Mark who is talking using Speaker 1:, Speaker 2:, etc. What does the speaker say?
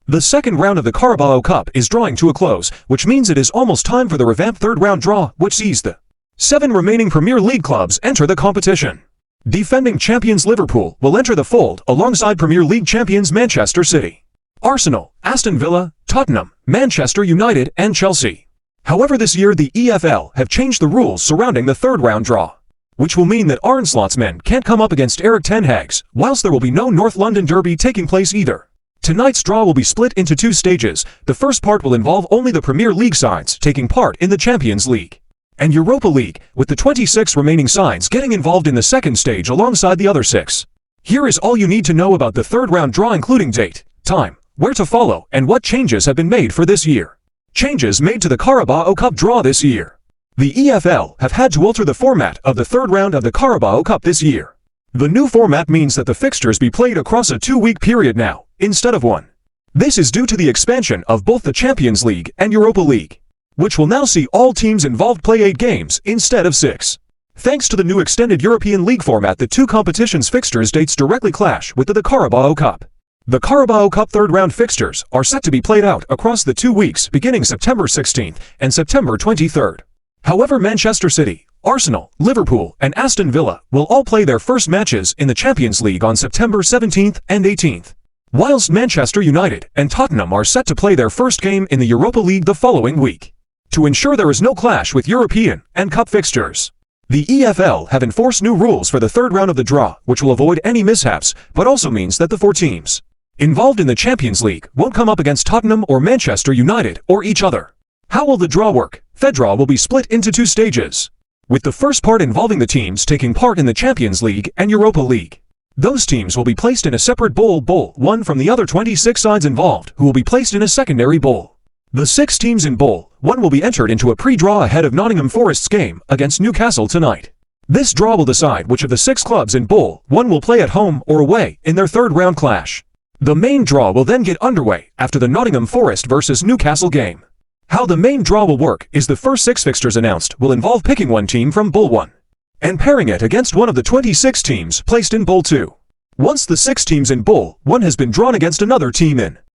Speaker 1: The second round of the Carabao Cup is drawing to a close, which means it is almost time for the revamped third-round draw, which sees the 7 remaining Premier League clubs enter the competition. Defending champions Liverpool will enter the fold alongside Premier League champions Manchester City, Arsenal, Aston Villa, Tottenham, Manchester United, and Chelsea. However, this year the EFL have changed the rules surrounding the third-round draw, which will mean that Arne Slot's men can't come up against Erik ten Hag's, whilst there will be no North London derby taking place either. Tonight's draw will be split into 2 stages. The first part will involve only the Premier League sides taking part in the Champions League and Europa League, with the 26 remaining sides getting involved in the second stage alongside the other 6. Here is all you need to know about the third-round draw, including date, time, where to follow, and what changes have been made for this year. Changes made to the Carabao Cup draw this year. The EFL have had to alter the format of the third round of the Carabao Cup this year. The new format means that the fixtures be played across a 2-week period now, instead of 1. This is due to the expansion of both the Champions League and Europa League, which will now see all teams involved play 8 games instead of 6. Thanks to the new extended European League format, the 2 competitions' fixtures dates directly clash with the Carabao Cup. The Carabao Cup third-round fixtures are set to be played out across the 2 weeks beginning September 16th and September 23rd. However, Manchester City, Arsenal, Liverpool, and Aston Villa will all play their first matches in the Champions League on September 17th and 18th, whilst Manchester United and Tottenham are set to play their first game in the Europa League the following week. To ensure there is no clash with European and Cup fixtures, the EFL have enforced new rules for the third round of the draw, which will avoid any mishaps, but also means that the 4 teams involved in the Champions League won't come up against Tottenham or Manchester United or each other. How will the draw work? The draw will be split into 2 stages, with the first part involving the teams taking part in the Champions League and Europa League. Those teams will be placed in a separate bowl 1 from the other 26 sides involved, who will be placed in a secondary bowl. The 6 teams in bowl 1 will be entered into a pre-draw ahead of Nottingham Forest's game against Newcastle tonight. This draw will decide which of the 6 clubs in bowl 1 will play at home or away in their third-round clash. The main draw will then get underway after the Nottingham Forest vs Newcastle game. How the main draw will work is the first 6 fixtures announced will involve picking 1 team from bowl 1 and pairing it against one of the 26 teams placed in bowl 2. Once the 6 teams in bowl 1 has been drawn against another team in